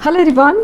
Hello everyone,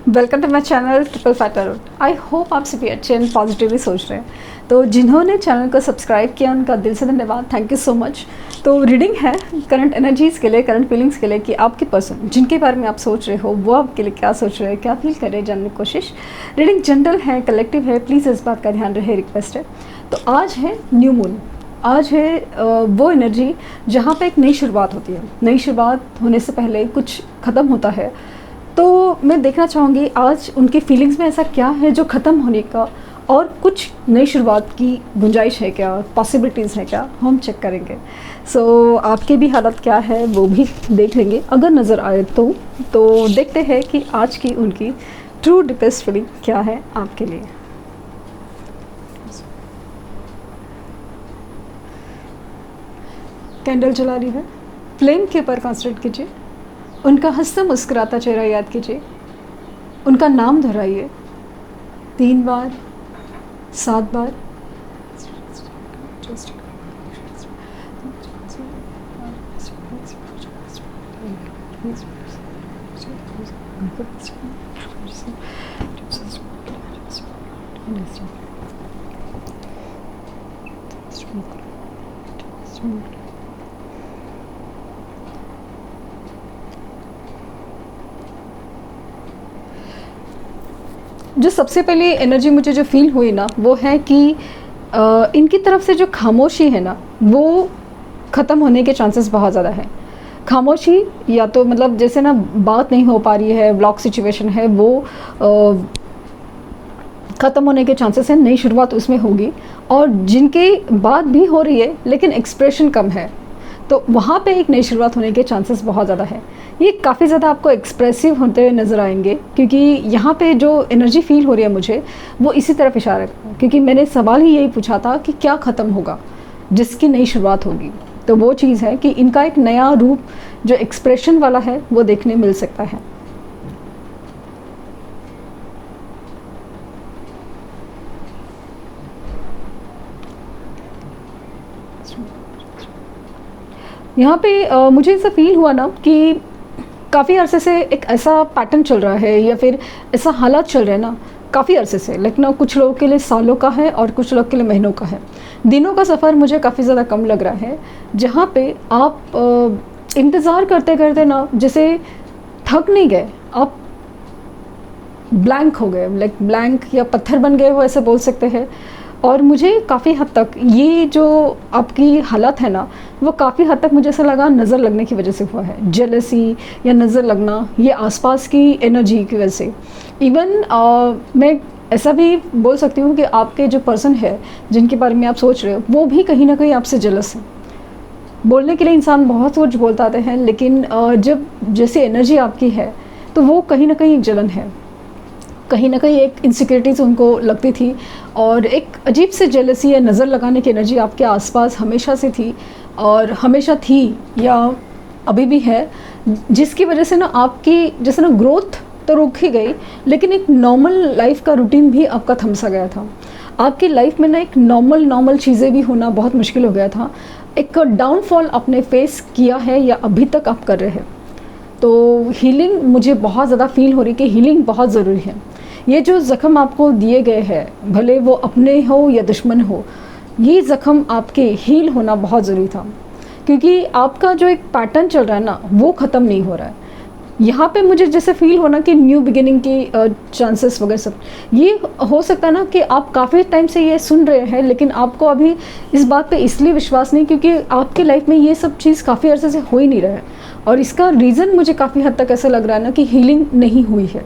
welcome to my channel Triple Fatter. I hope आप सभी अच्छे and positively सोच रहे हैं। तो जिन्होंने चैनल को सब्सक्राइब किया उनका दिल से धन्यवाद, थैंक यू सो मच। तो रीडिंग है करंट एनर्जीज़ के लिए, करंट फीलिंग्स के लिए कि आपके पर्सन जिनके बारे में आप सोच रहे हो वो आपके लिए क्या सोच रहे हैं, क्या फील कर रहे हैं, जानने की कोशिश। रीडिंग जनरल है, कलेक्टिव है, प्लीज़ इस बात का ध्यान रहे, रिक्वेस्ट है। तो आज है न्यू मून, आज है वो एनर्जी जहाँ पे एक नई शुरुआत होती है। नई शुरुआत होने से पहले कुछ ख़त्म होता है। तो मैं देखना चाहूँगी आज उनकी फीलिंग्स में ऐसा क्या है जो ख़त्म होने का और कुछ नई शुरुआत की गुंजाइश है क्या, पॉसिबिलिटीज़ है क्या, हम चेक करेंगे। सो आपके भी हालत क्या है वो भी देख लेंगे अगर नज़र आए तो देखते हैं कि आज की उनकी ट्रू डीपेस्ट फीलिंग क्या है आपके लिए। कैंडल जला रही है, फ्लेम के ऊपर कॉन्सेंट्रेट कीजिए, उनका हंसता मुस्कुराता चेहरा याद कीजिए, उनका नाम दोहराइए 3 बार 7 बार। जो सबसे पहले एनर्जी मुझे जो फील हुई ना वो है कि इनकी तरफ से जो खामोशी है ना वो ख़त्म होने के चांसेस बहुत ज़्यादा है। खामोशी या तो मतलब जैसे ना बात नहीं हो पा रही है, ब्लॉक सिचुएशन है, वो ख़त्म होने के चांसेस हैं, नई शुरुआत उसमें होगी। और जिनकी बात भी हो रही है लेकिन एक्सप्रेशन कम है, तो वहाँ पे एक नई शुरुआत होने के चांसेस बहुत ज़्यादा है। ये काफ़ी ज़्यादा आपको एक्सप्रेसिव होते हुए नज़र आएंगे क्योंकि यहाँ पे जो एनर्जी फील हो रही है मुझे वो इसी तरफ इशारा है, क्योंकि मैंने सवाल ही यही पूछा था कि क्या ख़त्म होगा जिसकी नई शुरुआत होगी। तो वो चीज़ है कि इनका एक नया रूप जो एक्सप्रेशन वाला है वो देखने मिल सकता है। यहाँ पे मुझे ऐसा फील हुआ ना कि काफ़ी अरसे से एक ऐसा पैटर्न चल रहा है या फिर ऐसा हालात चल रहे हैं ना काफ़ी अरसे से, लेकिन ना कुछ लोगों के लिए सालों का है और कुछ लोग के लिए महीनों का है। दिनों का सफ़र मुझे काफ़ी ज़्यादा कम लग रहा है, जहाँ पे आप इंतज़ार करते करते ना जैसे थक नहीं गए, आप ब्लैंक हो गए, लाइक ब्लैंक या पत्थर बन गए हो ऐसे बोल सकते हैं। और मुझे काफ़ी हद तक ये जो आपकी हालत है ना वो काफ़ी हद तक मुझे ऐसा लगा नज़र लगने की वजह से हुआ है। जेलसी या नज़र लगना ये आसपास की एनर्जी की वजह से। इवन मैं ऐसा भी बोल सकती हूँ कि आपके जो पर्सन है जिनके बारे में आप सोच रहे हो वो भी कहीं ना कहीं आपसे जेलस है। बोलने के लिए इंसान बहुत कुछ बोलता आते हैं, लेकिन जब जैसे एनर्जी आपकी है तो वो कहीं ना कहीं एक जलन है, कहीं ना कहीं एक इनसिक्योरिटीज़ उनको लगती थी और एक अजीब से जेलसी या नज़र लगाने की एनर्जी आपके आसपास हमेशा से थी और हमेशा थी या अभी भी है, जिसकी वजह से ना आपकी जैसे ना ग्रोथ तो रुक ही गई, लेकिन एक नॉर्मल लाइफ का रूटीन भी आपका थम सा गया था। आपकी लाइफ में ना एक नॉर्मल चीज़ें भी होना बहुत मुश्किल हो गया था। एक डाउनफॉल आपने फेस किया है या अभी तक आप कर रहे हैं। तो हीलिंग मुझे बहुत ज़्यादा फील हो रही कि हीलिंग बहुत ज़रूरी है। ये जो ज़ख्म आपको दिए गए हैं, भले वो अपने हो या दुश्मन हो, ये ज़ख्म आपके हील होना बहुत ज़रूरी था, क्योंकि आपका जो एक पैटर्न चल रहा है ना वो ख़त्म नहीं हो रहा है। यहाँ पे मुझे जैसे फील होना कि न्यू बिगिनिंग की चांसेस वगैरह सब ये हो सकता है ना कि आप काफ़ी टाइम से ये सुन रहे हैं, लेकिन आपको अभी इस बात पे इसलिए विश्वास नहीं क्योंकि आपके लाइफ में ये सब चीज़ काफ़ी अर्से से हो ही नहीं रहा है। और इसका रीज़न मुझे काफ़ी हद तक ऐसा लग रहा है ना कि हीलिंग नहीं हुई है।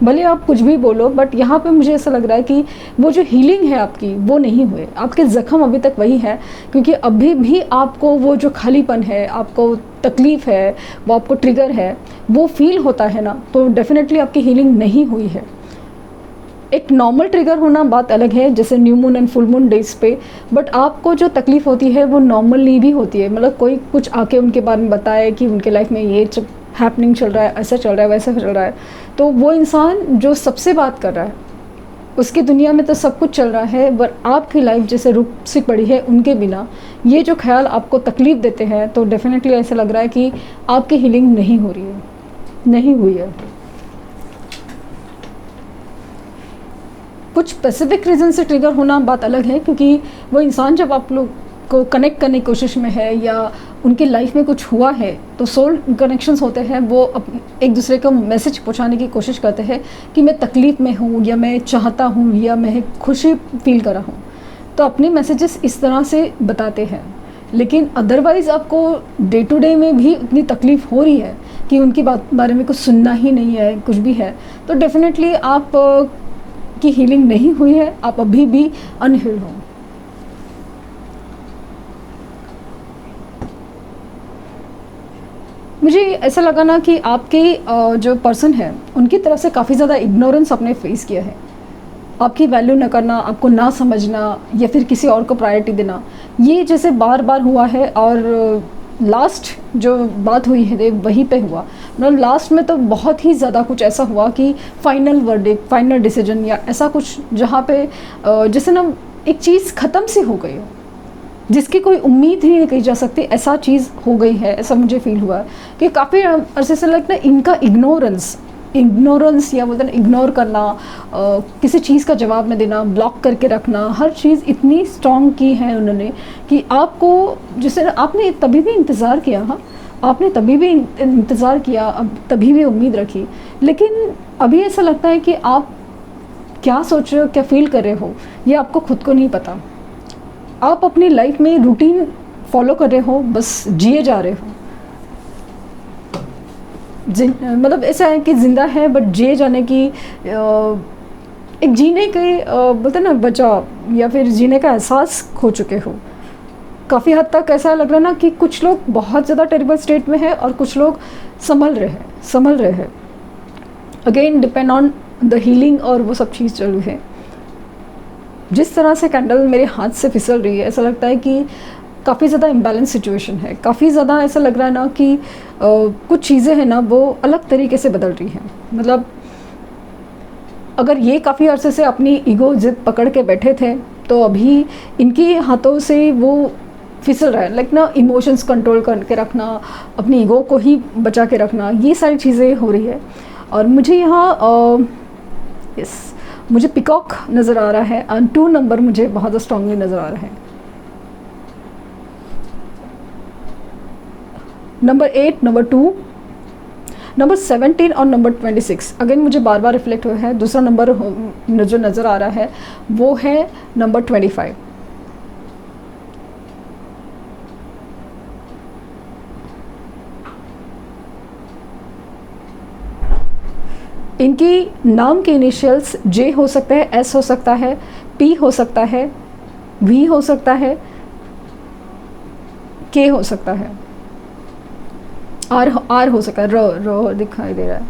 भले आप कुछ भी बोलो, बट यहाँ पे मुझे ऐसा लग रहा है कि वो जो हीलिंग है आपकी वो नहीं हुए, आपके ज़ख्म अभी तक वही है, क्योंकि अभी भी आपको वो जो खालीपन है, आपको तकलीफ़ है, वो आपको ट्रिगर है, वो फील होता है ना, तो डेफिनेटली आपकी हीलिंग नहीं हुई है। एक नॉर्मल ट्रिगर होना बात अलग है, जैसे new moon and full moon days पे, बट आपको जो तकलीफ़ होती है वो नॉर्मली भी होती है। मतलब कोई कुछ आके उनके बारे में बताए कि उनके लाइफ में ये हैपनिंग चल रहा है, ऐसा चल रहा है, वैसा चल रहा है, तो वो इंसान जो सबसे बात कर रहा है उसकी दुनिया में तो सब कुछ चल रहा है, पर आपकी लाइफ जैसे रुक सी पड़ी है उनके बिना, ये जो ख्याल आपको तकलीफ़ देते हैं, तो डेफिनेटली ऐसा लग रहा है कि आपकी हीलिंग नहीं हो रही है, नहीं हुई है। कुछ स्पेसिफिक रीज़न से ट्रिगर होना बात अलग है, क्योंकि वो इंसान जब आप लोग को कनेक्ट करने की कोशिश में है या उनकी लाइफ में कुछ हुआ है तो सोल कनेक्शंस होते हैं, वो एक दूसरे को मैसेज पहुंचाने की कोशिश करते हैं कि मैं तकलीफ़ में हूँ या मैं चाहता हूँ या मैं खुशी फील कर रहा हूँ, तो अपने मैसेजेस इस तरह से बताते हैं। लेकिन अदरवाइज़ आपको डे टू डे में भी इतनी तकलीफ़ हो रही है कि उनकी बारे में कुछ सुनना ही नहीं है, कुछ भी है, तो डेफिनेटली आप की हीलिंग नहीं हुई है, आप अभी भी अनहील्ड हो। मुझे ऐसा लगा ना कि आपके जो पर्सन है उनकी तरफ से काफ़ी ज़्यादा इग्नोरेंस आपने फेस किया है। आपकी वैल्यू न करना, आपको ना समझना या फिर किसी और को प्रायोरिटी देना, ये जैसे बार बार हुआ है। और लास्ट जो बात हुई है वहीं पे हुआ, मतलब लास्ट में तो बहुत ही ज़्यादा कुछ ऐसा हुआ कि फाइनल वर्डिक्ट, फाइनल डिसीजन या ऐसा कुछ जहाँ पे जैसे ना एक चीज़ ख़त्म सी हो गई हो, जिसकी कोई उम्मीद ही नहीं की जा सकती, ऐसा चीज़ हो गई है। ऐसा मुझे फील हुआ कि काफ़ी अरसे से लगता है इनका इग्नोरेंस या बोलते हैं इग्नोर करना, किसी चीज़ का जवाब न देना, ब्लॉक करके रखना, हर चीज़ इतनी स्ट्रॉन्ग की है उन्होंने कि आपको जैसे आपने तभी भी इंतज़ार किया, हाँ आपने तभी भी इंतज़ार किया, अब तभी भी उम्मीद रखी, लेकिन अभी ऐसा लगता है कि आप क्या सोच रहे हो, क्या फील कर रहे हो, ये आपको खुद को नहीं पता। आप अपनी लाइफ में रूटीन फॉलो कर रहे हो, बस जिए जा रहे हो। मतलब ऐसा है कि ज़िंदा है बट जिए जाने की एक जीने के बोलते ना बचाव या फिर जीने का एहसास खो चुके हो। काफ़ी हद तक ऐसा लग रहा है ना कि कुछ लोग बहुत ज़्यादा टेरिबल स्टेट में है और कुछ लोग संभल रहे हैं। Again depend on the healing और वो सब चीज़ चालू है। जिस तरह से कैंडल मेरे हाथ से फिसल रही है, ऐसा लगता है कि काफ़ी ज़्यादा इम्बैलेंस सिचुएशन है। काफ़ी ज़्यादा ऐसा लग रहा है ना कि कुछ चीज़ें हैं ना वो अलग तरीके से बदल रही हैं। मतलब अगर ये काफ़ी अरसे से अपनी ईगो जिद पकड़ के बैठे थे, तो अभी इनके हाथों से वो फिसल रहा है। लाइक ना इमोशंस कंट्रोल करके रखना, अपनी ईगो को ही बचा के रखना, ये सारी चीज़ें हो रही है। और मुझे यहाँ मुझे पिकॉक नज़र आ रहा है और 2 नंबर मुझे बहुत स्ट्रांगली नज़र आ रहा है। नंबर 8, नंबर 2, नंबर 17 और नंबर 26 अगेन मुझे बार बार रिफ्लेक्ट हुआ है। दूसरा नंबर जो नज़र आ रहा है वो है नंबर 25। इनकी नाम के इनिशियल्स जे हो सकता है, एस हो सकता है, पी हो सकता है, वी हो सकता है, के हो सकता है, आर हो सकता है, र दिखाई दे रहा है।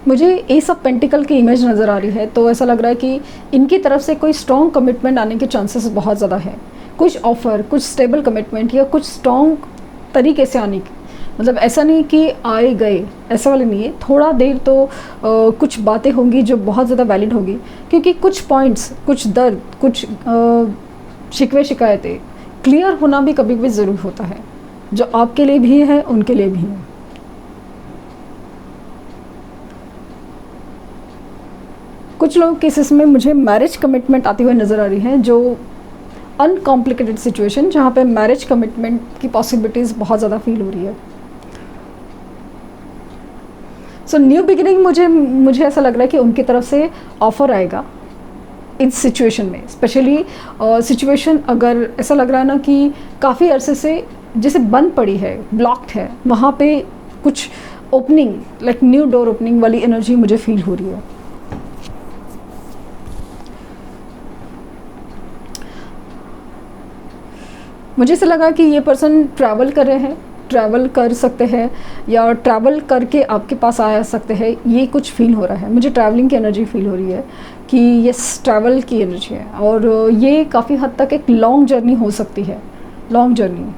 मुझे एस ऑफ पेंटिकल की इमेज नज़र आ रही है, तो ऐसा लग रहा है कि इनकी तरफ से कोई स्ट्रॉन्ग कमिटमेंट आने के चांसेस बहुत ज़्यादा है। कुछ ऑफ़र, कुछ स्टेबल कमिटमेंट या कुछ स्ट्रॉन्ग तरीके से आने की, मतलब ऐसा नहीं कि आए गए, ऐसा वाला नहीं है। थोड़ा देर तो कुछ बातें होंगी जो बहुत ज़्यादा वैलिड होगी, क्योंकि कुछ पॉइंट्स, कुछ दर्द, कुछ शिकवे शिकायतें क्लियर होना भी कभी कभी ज़रूर होता है, जो आपके लिए भी है उनके लिए भी है। कुछ लोग केसेस में मुझे मैरिज कमिटमेंट आती हुई नज़र आ रही है, जो अनकॉम्प्लिकेटेड सिचुएशन जहाँ पे मैरिज कमिटमेंट की पॉसिबिलिटीज़ बहुत ज़्यादा फील हो रही है। सो न्यू बिगिनिंग मुझे ऐसा लग रहा है कि उनकी तरफ से ऑफ़र आएगा इस सिचुएशन में। स्पेशली सिचुएशन अगर ऐसा लग रहा है ना कि काफ़ी अरसे से जैसे बंद पड़ी है, ब्लॉक्ड है, वहाँ पे कुछ opening, like new door opening वाली एनर्जी मुझे फील हो रही है। मुझे ऐसा लगा कि ये पर्सन ट्रैवल कर रहे हैं, ट्रैवल कर सकते हैं या ट्रैवल करके आपके पास आ सकते हैं, ये कुछ फील हो रहा है। मुझे ट्रैवलिंग की एनर्जी फील हो रही है कि यस, ट्रैवल की एनर्जी है और ये काफ़ी हद तक एक लॉन्ग जर्नी हो सकती है, लॉन्ग जर्नी।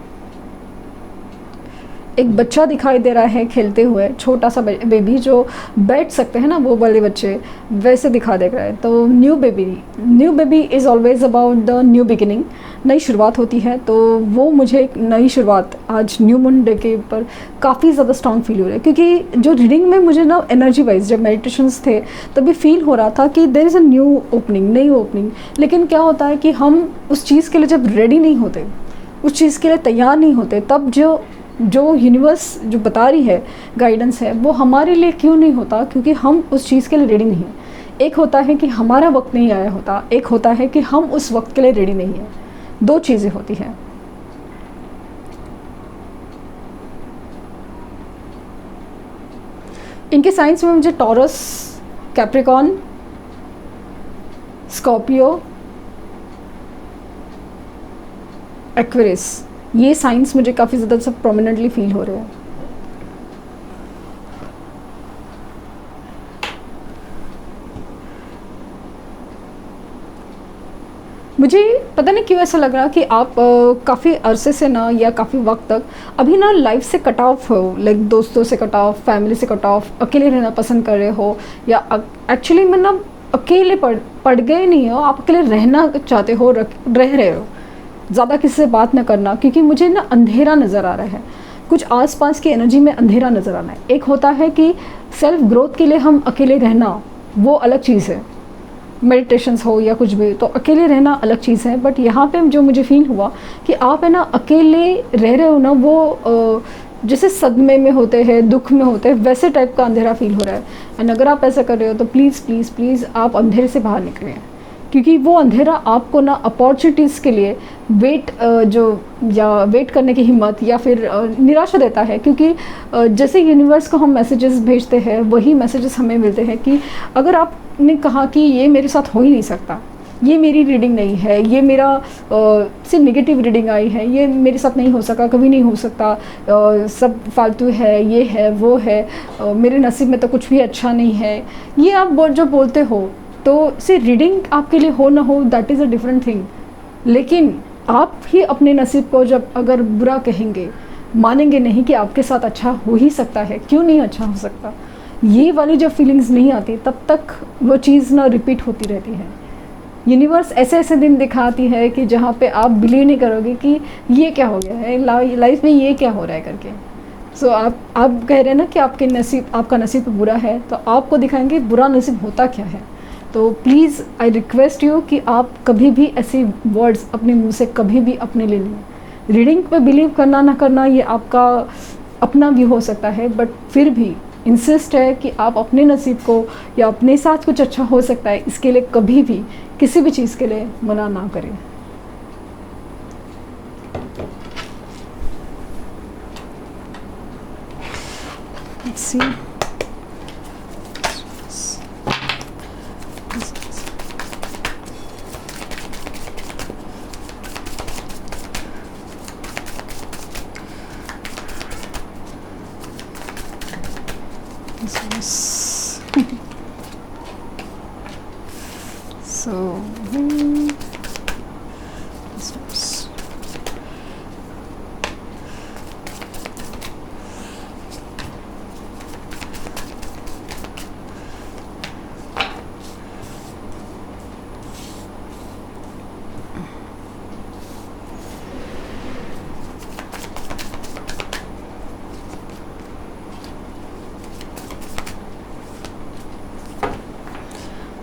एक बच्चा दिखाई दे रहा है खेलते हुए, छोटा सा बेबी जो बैठ सकते हैं ना वो वाले बच्चे, वैसे दिखा दे रहा है। तो new baby is always about the new beginning, नई शुरुआत होती है। तो वो मुझे एक नई शुरुआत आज न्यू मून डे के ऊपर काफ़ी ज़्यादा स्ट्रॉन्ग फील हो रहा है, क्योंकि जो रीडिंग में मुझे ना एनर्जी वाइज जब मेडिटेशंस थे तभी फील हो रहा था कि there is a new opening, नई ओपनिंग। लेकिन क्या होता है कि हम उस चीज़ के लिए जब रेडी नहीं होते, उस चीज़ के लिए तैयार नहीं होते, तब जो यूनिवर्स जो बता रही है गाइडेंस है वो हमारे लिए क्यों नहीं होता, क्योंकि हम उस चीज़ के लिए रेडी नहीं हैं। एक होता है कि हमारा वक्त नहीं आया होता, एक होता है कि हम उस वक्त के लिए रेडी नहीं हैं। दो चीज़ें होती हैं। इनके साइंस में मुझे टॉरस, कैप्रिकॉन, स्कॉर्पियो, एक्वेरियस, ये साइंस मुझे काफ़ी ज़्यादा सब प्रोमिनेंटली फील हो रहे हैं। मुझे पता नहीं क्यों ऐसा लग रहा कि आप काफ़ी अरसे से ना या काफ़ी वक्त तक अभी ना लाइफ से कट ऑफ हो, लाइक दोस्तों से कट ऑफ, फैमिली से कट ऑफ, अकेले रहना पसंद कर रहे हो, या एक्चुअली में ना अकेले पड़ गए नहीं हो, आप अकेले रहना चाहते हो, रह रहे हो, ज़्यादा किसी से बात ना करना, क्योंकि मुझे ना अंधेरा नज़र आ रहा है, कुछ आसपास की एनर्जी में अंधेरा नज़र आना है। एक होता है कि सेल्फ ग्रोथ के लिए हम अकेले रहना, वो अलग चीज़ है, मेडिटेशंस हो या कुछ भी, तो अकेले रहना अलग चीज़ है। बट यहाँ पे जो मुझे फील हुआ कि आप है ना अकेले रह रहे हो ना, वो जैसे सदमे में होते हैं, दुख में होते हैं, वैसे टाइप का अंधेरा फील हो रहा है। एंड अगर आप ऐसा कर रहे हो तो प्लीज़ प्लीज़ प्लीज़ आप अंधेरे से बाहर निकलें, क्योंकि वो अंधेरा आपको ना अपॉर्चुनिटीज़ के लिए वेट करने की हिम्मत या फिर निराशा देता है। क्योंकि जैसे यूनिवर्स को हम मैसेजेस भेजते हैं, वही मैसेजेस हमें मिलते हैं कि अगर आपने कहा कि ये मेरे साथ हो ही नहीं सकता, ये मेरी रीडिंग नहीं है, ये मेरा से नेगेटिव रीडिंग आई है, ये मेरे साथ नहीं हो सका, कभी नहीं हो सकता, सब फालतू है, ये है वो है, मेरे नसीब में तो कुछ भी अच्छा नहीं है, ये आप जो बोलते हो, तो से रीडिंग आपके लिए हो ना हो that is a different thing. लेकिन आप ही अपने नसीब को जब अगर बुरा कहेंगे, मानेंगे नहीं कि आपके साथ अच्छा हो ही सकता है, क्यों नहीं अच्छा हो सकता, ये वाली जब फीलिंग्स नहीं आती तब तक वो चीज़ ना रिपीट होती रहती है। यूनिवर्स ऐसे ऐसे दिन दिखाती है कि जहाँ पे आप बिलीव नहीं करोगे कि ये क्या हो गया है, लाइफ में ये क्या हो रहा है करके। सो आप कह रहे हैं ना कि आपका नसीब बुरा है, तो आपको दिखाएंगे बुरा नसीब होता क्या है। तो प्लीज़ आई रिक्वेस्ट यू कि आप कभी भी ऐसे वर्ड्स अपने मुंह से कभी भी अपने ले लें। रीडिंग पे बिलीव करना ना करना ये आपका अपना भी हो सकता है, बट फिर भी इंसिस्ट है कि आप अपने नसीब को या अपने साथ कुछ अच्छा हो सकता है, इसके लिए कभी भी किसी भी चीज़ के लिए मना ना करें। Let's see. So this was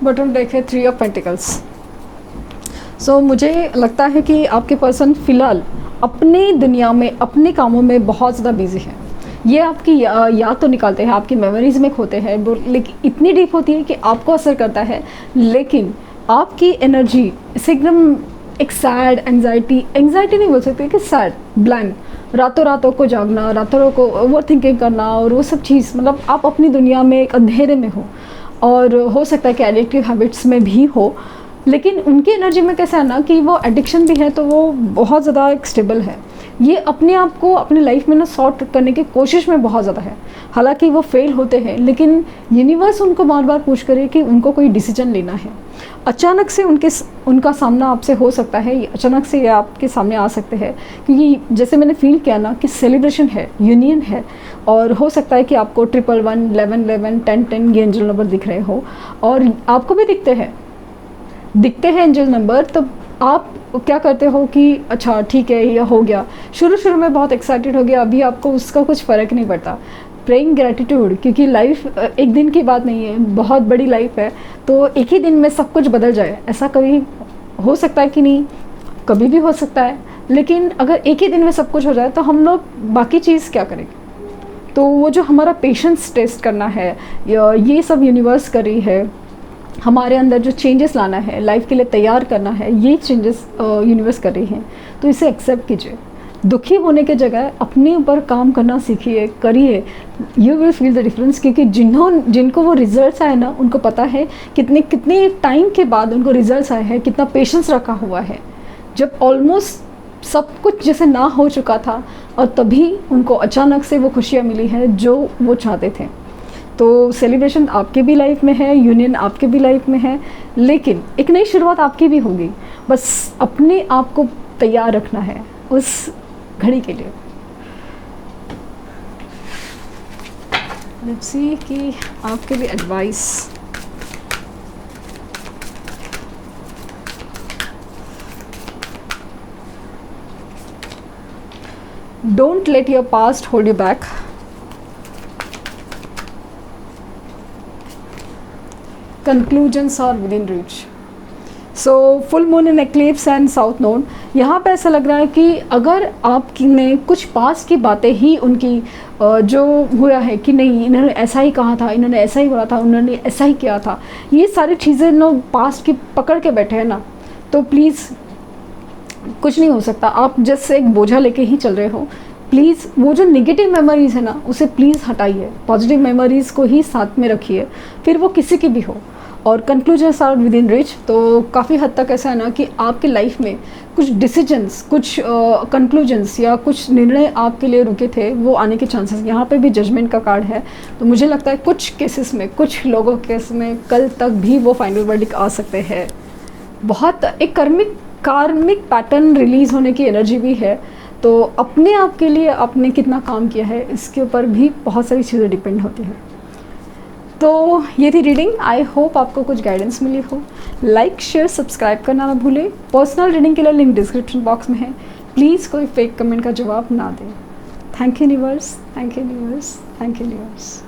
bottom deck है 3 ऑफ पेंटिकल्स। सो मुझे लगता है कि आपके पर्सन फ़िलहाल अपनी दुनिया में, अपने कामों में बहुत ज़्यादा बिजी है। ये आपकी याद तो निकालते हैं, आपकी मेमोरीज़ में खोते हैं, लेकिन इतनी डीप होती है कि आपको असर करता है। लेकिन आपकी एनर्जी से एकदम एक सैड एंजाइटी नहीं बोल सकते कि सैड ब्लैंक, रातों को जागना, रातों को ओवर थिंकिंग करना, और वो सब चीज़, मतलब आप अपनी दुनिया में एक अंधेरे में हो, और हो सकता है कि एडिक्टिव हैबिट्स में भी हो। लेकिन उनकी एनर्जी में कैसा है ना कि वो एडिक्शन भी है तो वो बहुत ज़्यादा एक स्टेबल है। ये अपने आप को अपनी लाइफ में ना सॉर्ट करने की कोशिश में बहुत ज़्यादा है। हालांकि वो फेल होते हैं, लेकिन यूनिवर्स उनको बार बार पूछ करे कि उनको कोई डिसीजन लेना है। अचानक से उनका सामना आपसे हो सकता है, अचानक से ये आपके सामने आ सकते हैं, क्योंकि जैसे मैंने फील किया ना कि सेलिब्रेशन है, यूनियन है, और हो सकता है कि आपको 111, 1111, 1010 ये एंजल नंबर दिख रहे हो, और आपको भी दिखते हैं एंजल नंबर। तो आप क्या करते हो कि अच्छा ठीक है यह हो गया, शुरू में बहुत एक्साइटेड हो गया, अभी आपको उसका कुछ फ़र्क नहीं पड़ता। प्रेइंग ग्रेटिट्यूड, क्योंकि लाइफ एक दिन की बात नहीं है, बहुत बड़ी लाइफ है, तो एक ही दिन में सब कुछ बदल जाए ऐसा कभी हो सकता है कि नहीं, कभी भी हो सकता है। लेकिन अगर एक ही दिन में सब कुछ हो जाए तो हम लोग बाकी चीज़ क्या करेंगे? तो वो जो हमारा पेशेंस टेस्ट करना है, ये सब यूनिवर्स कर रही है, हमारे अंदर जो चेंजेस लाना है, लाइफ के लिए तैयार करना है, ये चेंजेस यूनिवर्स कर रही हैं। तो इसे एक्सेप्ट कीजिए। दुखी होने के जगह अपने ऊपर काम करना सीखिए, करिए, you will feel the difference. क्योंकि जिनको वो रिजल्ट्स आए ना, उनको पता है कितने टाइम के बाद उनको रिजल्ट्स आए हैं, कितना पेशेंस रखा हुआ है। जब ऑलमोस्ट सब कुछ जैसे ना हो चुका था, और तभी उनको अचानक से वो खुशियाँ मिली हैं जो वो चाहते थे। तो सेलिब्रेशन आपके भी लाइफ में है, यूनियन आपके भी लाइफ में है, लेकिन एक नई शुरुआत आपकी भी होगी। बस अपने आप को तैयार रखना है उस घड़ी के लिए। लेट्स सी कि आपके भी advice. Don't let your past hold you back. Conclusions are within reach. So full moon in eclipse and south node, यहाँ पे ऐसा लग रहा है कि अगर आपने कुछ पास्ट की बातें ही उनकी जो हुआ है कि नहीं इन्होंने ऐसा ही कहा था, इन्होंने ऐसा ही बोला था, उन्होंने ऐसा ही किया था, ये सारी चीज़ें लोग पास्ट की पकड़ के बैठे हैं ना, तो प्लीज़ कुछ नहीं हो सकता। आप जैसे एक बोझा लेके ही चल रहे हो। प्लीज़ वो जो नेगेटिव मेमोरीज़ है ना, उसे प्लीज़ हटाइए, पॉजिटिव मेमोरीज़ को ही साथ में रखिए, फिर वो किसी की भी हो। और conclusions are within reach, तो काफ़ी हद तक ऐसा है ना कि आपके लाइफ में कुछ डिसीजंस, कुछ कंक्लूजन्स या कुछ निर्णय आपके लिए रुके थे, वो आने के चांसेस। यहाँ पे भी जजमेंट का कार्ड है, तो मुझे लगता है कुछ केसेस में, कुछ लोगों के केस में कल तक भी वो फाइनल वर्डिक्ट आ सकते हैं। बहुत एक कार्मिक पैटर्न रिलीज़ होने की एनर्जी भी है। तो अपने आप के लिए आपने कितना काम किया है, इसके ऊपर भी बहुत सारी चीज़ें डिपेंड होती हैं। तो ये थी रीडिंग। आई होप आपको कुछ गाइडेंस मिली हो। लाइक, शेयर, सब्सक्राइब करना ना भूलें। पर्सनल रीडिंग के लिए लिंक डिस्क्रिप्शन बॉक्स में है। प्लीज़ कोई फेक कमेंट का जवाब ना दें। Thank you universe, thank you universe, thank you universe.